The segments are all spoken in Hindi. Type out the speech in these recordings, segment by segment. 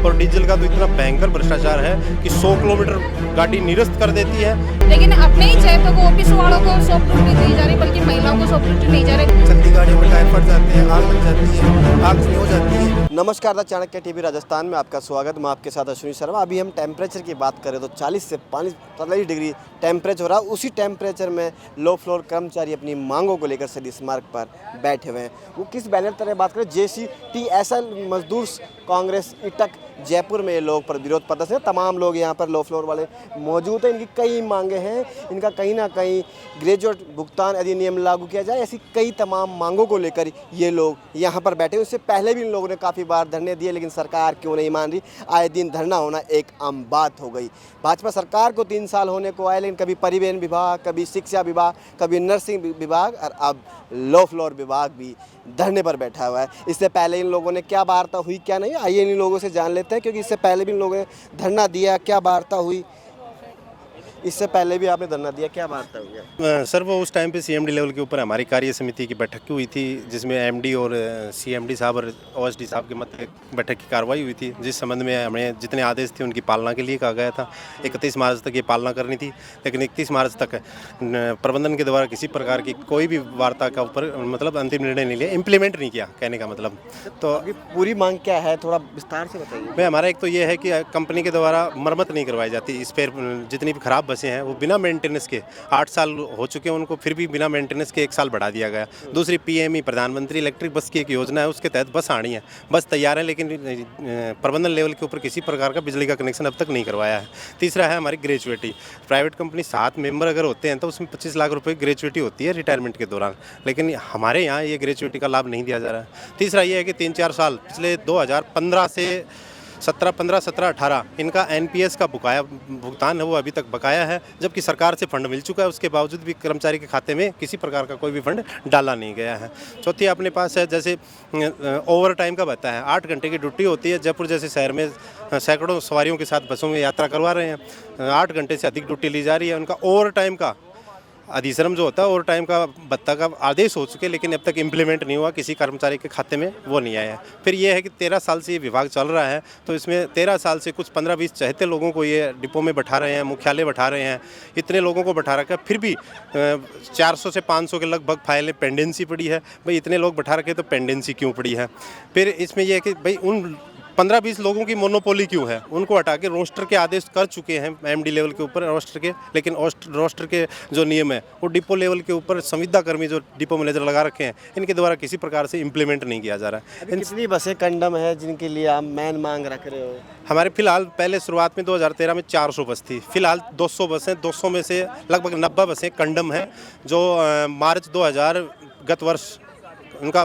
और डीजल का तो इतना भयंकर भ्रष्टाचार है कि 100 किलोमीटर गाड़ी निरस्त कर देती है। लेकिन अपने ही चैप को ऑफिस वालों को सॉफ्ट ड्यूटी दी जा रही, बल्कि महिलाओं को सॉफ्ट ड्यूटी नहीं जा रही। चलती गाड़ियों में टायर फट जाते हैं, आग लग जाती है, आग नहीं हो जाती है। नमस्कार, द चाणक्य टीवी राजस्थान में आपका स्वागत। मैं आपके साथ अश्विनी शर्मा। अभी हम टेम्परेचर की बात करें तो 40 से 45 डिग्री टेम्परेचर हो रहा है। उसी टेम्परेचर में लो फ्लोर कर्मचारी अपनी मांगों को लेकर सदिश मार्ग पर बैठे हुए हैं। वो किस बैनर तरह बात करें, JCTSL मजदूर कांग्रेस इटक जयपुर में ये लोग पर विरोध प्रदर्शन। तमाम लोग यहाँ पर लो फ्लोर वाले मौजूद हैं। इनकी कई मांगे हैं। इनका कहीं ना कहीं ग्रेजुएट भुगतान अधिनियम लागू किया जाए, ऐसी कई तमाम मांगों को लेकर ये लोग यहाँ पर बैठे। उससे पहले भी इन लोगों ने काफ़ी बार धरने दिए, लेकिन सरकार क्यों नहीं मान रही। आए दिन धरना होना एक आम बात हो गई। भाजपा सरकार को 3 साल होने को आए, लेकिन कभी परिवहन विभाग, कभी शिक्षा विभाग, कभी नर्सिंग विभाग और अब लो फ्लोर विभाग भी धरने पर बैठा हुआ है। इससे पहले इन लोगों ने क्या वार्ता हुई क्या नहीं, आइए इन लोगों से जान लेते हैं, क्योंकि इससे पहले भी इन लोगों ने धरना दिया। क्या वार्ता हुई, इससे पहले भी आपने धरना दिया, क्या वार्ता हुई? सर वो उस टाइम पे CMD लेवल के ऊपर हमारी कार्य समिति की बैठक हुई थी, जिसमें MD और CMD साहब और OSD साहब के मध्य बैठक की कार्रवाई हुई थी, जिस संबंध में हमें जितने आदेश थे उनकी पालना के लिए कहा गया था। 31 मार्च तक ये पालना करनी थी, लेकिन 31 मार्च तक प्रबंधन के द्वारा किसी प्रकार की कोई भी वार्ता का ऊपर मतलब अंतिम निर्णय नहीं लिया, इम्प्लीमेंट नहीं किया, कहने का मतलब। तो अभी पूरी मांग क्या है, थोड़ा विस्तार से बताइए। भाई हमारा एक तो ये है कि कंपनी के द्वारा मरम्मत नहीं करवाई जाती। स्पेयर जितनी भी खराब बसें हैं वो बिना मेंटेनेंस के 8 साल हो चुके हैं उनको, फिर भी बिना मेंटेनेंस के 1 साल बढ़ा दिया गया। दूसरी PME प्रधानमंत्री इलेक्ट्रिक बस की एक योजना है, उसके तहत बस आनी है, बस तैयार है, लेकिन प्रबंधन लेवल के ऊपर किसी प्रकार का बिजली का कनेक्शन अब तक नहीं करवाया है। तीसरा है हमारी ग्रेजुएटी। प्राइवेट कंपनी 7 मेंबर अगर होते हैं तो उसमें 25 लाख रुपए ग्रेजुएटी होती है रिटायरमेंट के दौरान, लेकिन हमारे यहाँ ये ग्रेजुएटी का लाभ नहीं दिया जा रहा है। तीसरा ये है कि 3-4 साल पिछले 2015 से 17 इनका NPS का बकाया भुगतान है वो अभी तक बकाया है, जबकि सरकार से फंड मिल चुका है। उसके बावजूद भी कर्मचारी के खाते में किसी प्रकार का कोई भी फंड डाला नहीं गया है। चौथी अपने पास है जैसे ओवर टाइम का भत्ता है। 8 घंटे की ड्यूटी होती है। जयपुर जैसे शहर में सैकड़ों सवारियों के साथ बसों में यात्रा करवा रहे हैं, 8 घंटे से अधिक ड्यूटी ली जा रही है। उनका ओवर टाइम का अधिश्रम जो होता है, ओवर टाइम का भत्ता का आदेश हो चुके, लेकिन अब तक इम्प्लीमेंट नहीं हुआ, किसी कर्मचारी के खाते में वो नहीं आया है। फिर ये है कि 13 साल से ये विभाग चल रहा है, तो इसमें 13 साल से कुछ 15-20 चहेते लोगों को ये डिपो में बैठा रहे हैं, मुख्यालय बैठा रहे हैं, इतने लोगों को बैठा रखा है, फिर भी 400 से 500 के लगभग फाइलें पेंडेंसी पड़ी है। भाई इतने लोग बैठा रखे तो पेंडेंसी क्यों पड़ी है? फिर इसमें यह है कि भाई उन 15-20 लोगों की मोनोपोली क्यों है? उनको हटा के रोस्टर के आदेश कर चुके हैं MD लेवल के ऊपर रोस्टर के, लेकिन रोस्टर के जो नियम है वो डिपो लेवल के ऊपर संविदा कर्मी जो डिपो मैनेजर लगा रखे हैं, इनके द्वारा किसी प्रकार से इम्प्लीमेंट नहीं किया जा रहा है। कितनी बसें कंडम है जिनके लिए आप मैन मांग रख रहे हो? हमारे फिलहाल पहले शुरुआत में 2013 में 400 बस थी, फिलहाल 200 बसें, 200 में से लगभग 90 बसें कंडम हैं, जो मार्च 2000 गत वर्ष उनका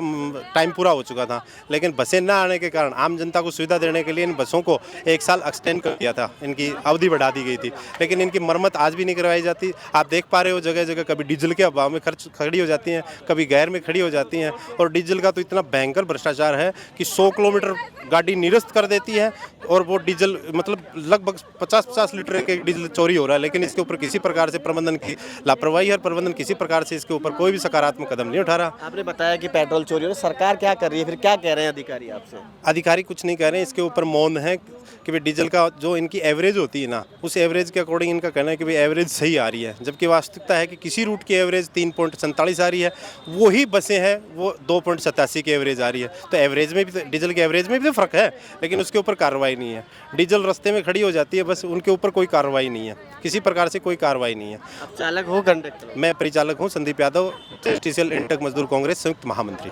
टाइम पूरा हो चुका था। लेकिन बसें ना आने के कारण आम जनता को सुविधा देने के लिए इन बसों को 1 साल एक्सटेंड कर दिया था, इनकी अवधि बढ़ा दी गई थी, लेकिन इनकी मरम्मत आज भी नहीं करवाई जाती। आप देख पा रहे हो जगह जगह कभी डीजल के अभाव में खड़ी हो जाती हैं, कभी गैर में खड़ी हो जाती हैं। और डीजल का तो इतना भयंकर भ्रष्टाचार है कि 100 किलोमीटर गाड़ी निरस्त कर देती है, और वो डीजल मतलब लगभग 50-50 लीटर के डीजल चोरी हो रहा है, लेकिन इसके ऊपर किसी प्रकार से प्रबंधन की लापरवाही है। प्रबंधन किसी प्रकार से इसके ऊपर कोई भी सकारात्मक कदम नहीं उठा रहा। आपने बताया कि पेट्रोल चोरी हो रहा है, सरकार क्या कर रही है, फिर क्या कह रहे हैं अधिकारी आपसे? अधिकारी कुछ नहीं कह रहे हैं, इसके ऊपर मौन है कि भाई डीजल का जो इनकी एवरेज होती है ना, उस एवरेज के अकॉर्डिंग इनका कहना है कि भाई एवरेज सही आ रही है, जबकि वास्तविकता है कि किसी रूट की एवरेज 3.47 आ रही है, वही बसें हैं वो 2.87 की एवरेज आ रही है। तो एवरेज में भी, डीजल के एवरेज में भी तो फ़र्क है, लेकिन उसके ऊपर कार्रवाई नहीं है। डीजल रास्ते में खड़ी हो जाती है बस, उनके ऊपर कोई कार्रवाई नहीं है, किसी प्रकार से कोई कार्रवाई नहीं है। आप चालक हो कंडक्टर? मैं परिचालक हूँ, संदीप यादव, JCTSL इटक मजदूर कांग्रेस संयुक्त महामंत्री।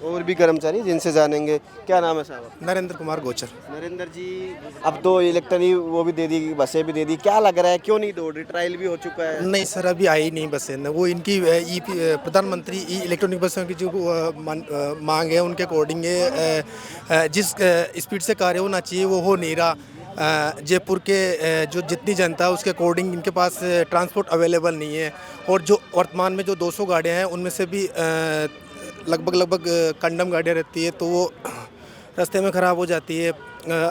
और भी कर्मचारी जिनसे जानेंगे। क्या नाम है साहब? नरेंद्र कुमार गोचर। नरेंद्र जी, अब तो इलेक्ट्रॉनिक वो भी दे दी, बसें भी दे दी, क्या लग रहा है क्यों नहीं दौड़ रही? ट्रायल भी हो चुका है। नहीं सर, अभी आई नहीं बसें। वो इनकी प्रधानमंत्री इलेक्ट्रॉनिक बसों की जो मांग है उनके अकॉर्डिंग जिस स्पीड से कार्य होना चाहिए वो हो नहीं रहा। जयपुर के जो जितनी जनता है उसके अकॉर्डिंग इनके पास ट्रांसपोर्ट अवेलेबल नहीं है, और जो वर्तमान में जो 200 गाड़ियाँ हैं उनमें से भी लगभग कंडम गाड़ियाँ रहती है, तो वो रास्ते में ख़राब हो जाती है।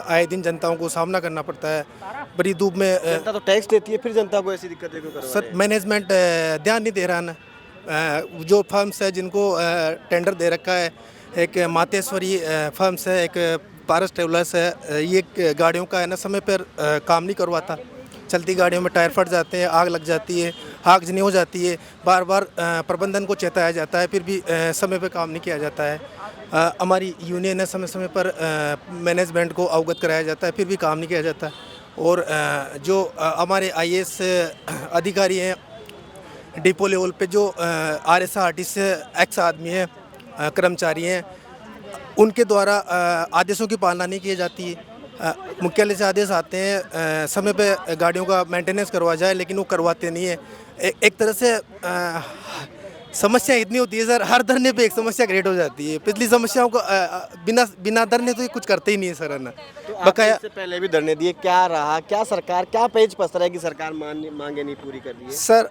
आए दिन जनताओं को सामना करना पड़ता है बड़ी धूप में। जनता तो टैक्स देती है, फिर जनता को ऐसी दिक्कतें क्यों करवा रहे सर हैं? मैनेजमेंट ध्यान नहीं दे रहा ना। जो फर्म्स है जिनको टेंडर दे रखा है, एक मातेश्वरी फर्म्स है, एक पारस ट्रेवलर्स है, ये गाड़ियों का है ना समय पर काम नहीं करवाता। चलती गाड़ियों में टायर फट जाते हैं, आग लग जाती है, आगजनी हो जाती है, बार बार प्रबंधन को चेताया जाता है, फिर भी समय पर काम नहीं किया जाता है। हमारी यूनियन है, समय समय पर मैनेजमेंट को अवगत कराया जाता है, फिर भी काम नहीं किया जाता। और जो हमारे IAS अधिकारी हैं डिपो लेवल पे, जो RSRT से एक्स आदमी हैं, कर्मचारी हैं, उनके द्वारा आदेशों की पालना नहीं की जाती है। मुख्यालय से आदेश आते हैं समय पे गाड़ियों का मेंटेनेंस करवा जाए, लेकिन वो करवाते नहीं है। एक तरह से समस्या इतनी होती है सर, हर धरने पे एक समस्या क्रिएट हो जाती है। पिछली समस्याओं को बिना धरने तो ये कुछ करते ही नहीं है सर, है ना। तो बकाया से पहले भी धरने दिए, क्या रहा, क्या सरकार क्या पेच पसरा है कि सरकार मांगे नहीं पूरी कर रही है? सर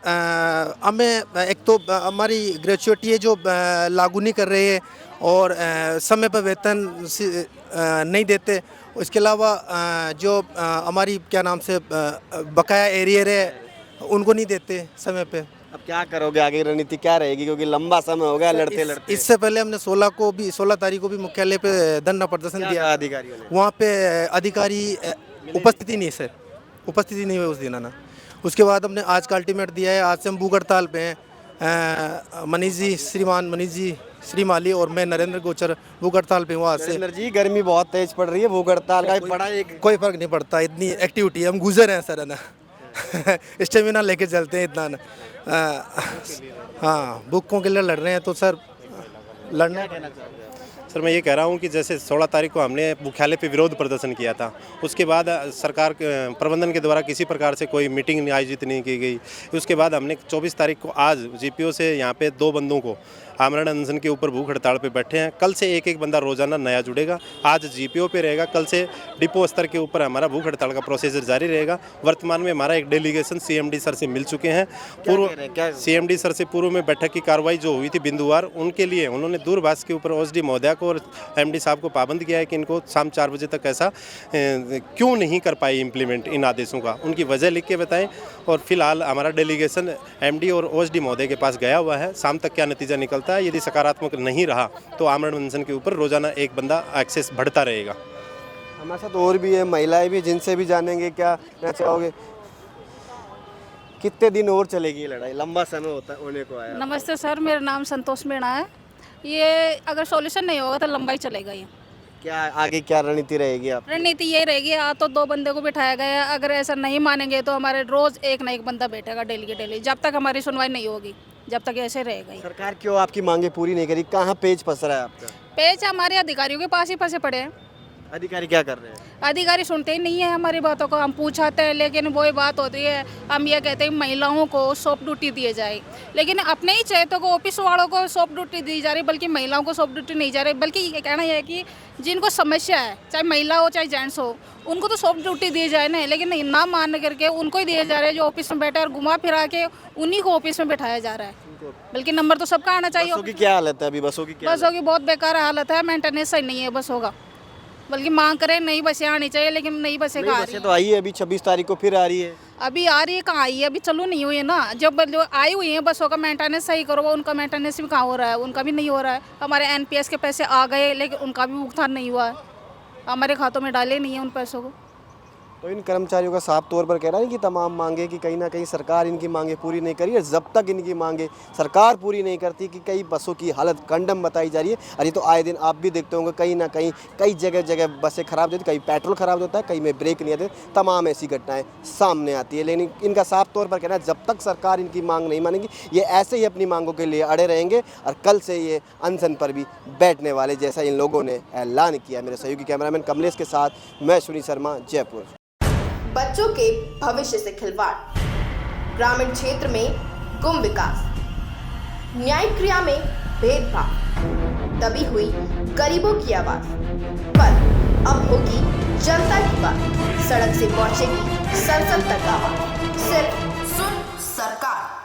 हमें एक तो हमारी ग्रेचुइटी है जो लागू नहीं कर रहे हैं, और समय पर वेतन नहीं देते। उसके अलावा जो हमारी क्या नाम से बकाया एरियर है उनको नहीं देते समय पे। अब क्या करोगे, आगे रणनीति क्या रहेगी, क्योंकि लंबा समय हो गया लड़ते लड़ते? इससे पहले हमने 16 तारीख को भी मुख्यालय पे धरना प्रदर्शन दिया। अधिकारियों ने वहाँ पे अधिकारी उपस्थिति नहीं है सर, उपस्थिति नहीं हुई उस दिन, है ना। उसके बाद हमने आज का अल्टीमेट दिया है। आज से हम भूख हड़ताल पे हैं। श्रीमान मनीष जी श्रीमाली और मैं नरेंद्र गोचर भूख हड़ताल पे। वहाँ से नरेंद्र जी, गर्मी बहुत तेज पड़ रही है, भूख हड़ताल का बड़ा एक कोई फर्क नहीं पड़ता, इतनी एक्टिविटी हम गुजर हैं सर, है ना। स्टेमिना लेके चलते हैं इतना ना। हाँ, भूखों के लिए लड़ रहे हैं तो सर लड़ना। सर मैं ये कह रहा हूँ कि जैसे 16 तारीख को हमने मुख्यालय पे विरोध प्रदर्शन किया था, उसके बाद सरकार प्रबंधन के द्वारा किसी प्रकार से कोई मीटिंग आयोजित नहीं की गई। उसके बाद हमने 24 तारीख को आज GPO से यहाँ पे 2 बंदों को आमरण अनशन के ऊपर भूख हड़ताल पे बैठे हैं। कल से एक बंदा रोजाना नया जुड़ेगा। आज GPO पे रहेगा, कल से डिपो स्तर के ऊपर हमारा भूख हड़ताल का प्रोसीजर जारी रहेगा। वर्तमान में हमारा एक डेलीगेशन CMD सर से मिल चुके हैं। CMD सर से पूर्व में बैठक की कार्रवाई जो हुई थी बिंदुवार, उनके लिए उन्होंने दूरभाष के ऊपर OSD महोदया को और MD साहब को पाबंद किया है कि इनको शाम 4 बजे तक ऐसा क्यों नहीं कर पाई इम्प्लीमेंट इन आदेशों का, उनकी वजह लिख के बताएं। और फिलहाल हमारा डेलीगेशन MD और OSD महोदय के पास गया हुआ है। शाम तक क्या नतीजा निकलता है, यदि सकारात्मक नहीं रहा तो आमरण अनशन के ऊपर रोजाना एक बंदा एक्सेस बढ़ता रहेगा। हमारे साथ और भी है, महिलाएं भी, जिनसे भी जानेंगे क्या कहना चाहोगे। कितने दिन और चलेगी ये लड़ाई, लंबा समय होने को आया? नमस्ते सर, मेरा नाम संतोष मीणा है। ये अगर सॉल्यूशन नहीं होगा तो लंबा ही चलेगा ये। क्या आगे क्या रणनीति रहेगी आप? रणनीति यही रहेगी, तो 2 बंदे को बिठाया गया है। अगर ऐसा नहीं मानेंगे तो हमारे रोज एक ना एक बंदा बैठेगा डेली के डेली, जब तक हमारी सुनवाई नहीं होगी, जब तक ऐसे रहेगा। सरकार क्यों आपकी मांगे पूरी नहीं करी, कहाँ पेच फंसा है आपका? पेच हमारे अधिकारियों के पास ही फंसे पड़े हैं। अधिकारी क्या कर रहे हैं? अधिकारी सुनते ही नहीं है हमारी बातों को। हम पूछाते हैं, लेकिन वही बात होती है, हम ये कहते हैं महिलाओं को सॉफ्ट ड्यूटी दिए जाए, लेकिन अपने ही चहेतों को, ऑफिस वालों को सॉफ्ट ड्यूटी दी जा रही, बल्कि महिलाओं को सॉफ्ट ड्यूटी नहीं जा रही। बल्कि ये कहना यह है कि जिनको समस्या है, चाहे महिला हो चाहे जेंट्स हो, उनको तो सॉफ्ट ड्यूटी दी जाए ना, लेकिन ना मान करके उनको ही दिए जा रहे हैं जो ऑफिस में बैठे, और घुमा फिरा के उन्हीं को ऑफिस में बैठाया जा रहा है। बल्कि नंबर तो सबका आना चाहिए। बसों की क्या हालत है अभी? बसों की क्या? बसों की बहुत बेकार हालत है, मेंटेनेंस सही नहीं है बसों का। बल्कि मांग करें नई बसें आनी चाहिए, लेकिन नई बसें कहाँ आ रही है? तो आई है अभी 26 तारीख को फिर आ रही है। अभी आ रही है, कहाँ आई है? अभी चालू नहीं हुई है ना। जब आई हुई है बसों का मेंटेनेंस सही करो, उनका मेंटेनेंस भी कहाँ हो रहा है? उनका भी नहीं हो रहा है। हमारे NPS के पैसे आ गए, लेकिन उनका भी भुगतान नहीं हुआ है, हमारे खातों में डाले नहीं है उन पैसों को। तो इन कर्मचारियों का साफ तौर पर कह रहा है कि तमाम मांगे कि कहीं ना कहीं सरकार इनकी मांगे पूरी नहीं करी है। जब तक इनकी मांगे सरकार पूरी नहीं करती कि कई बसों की हालत कंडम बताई जा रही है। अरे तो आए दिन आप भी देखते होंगे कहीं ना कहीं कई जगह बसें खराब होती, कहीं पेट्रोल खराब होता है, कहीं में ब्रेक नहीं आते, तमाम ऐसी घटनाएं सामने आती है। लेकिन इनका साफ तौर पर कहना है जब तक सरकार इनकी मांग नहीं मानेगी, ये ऐसे ही अपनी मांगों के लिए अड़े रहेंगे और कल से ये अनशन पर भी बैठने वाले, जैसा इन लोगों ने ऐलान किया। मेरे सहयोगी कैमरामैन कमलेश के साथ मैं सुनील शर्मा, जयपुर। बच्चों के भविष्य से खिलवाड़, ग्रामीण क्षेत्र में गुम विकास, न्यायिक क्रिया में भेदभाव, दबी हुई गरीबों की आवाज, पर अब होगी जनता की बात। सड़क से पहुंचेगी संसद तक आवाज, सिर्फ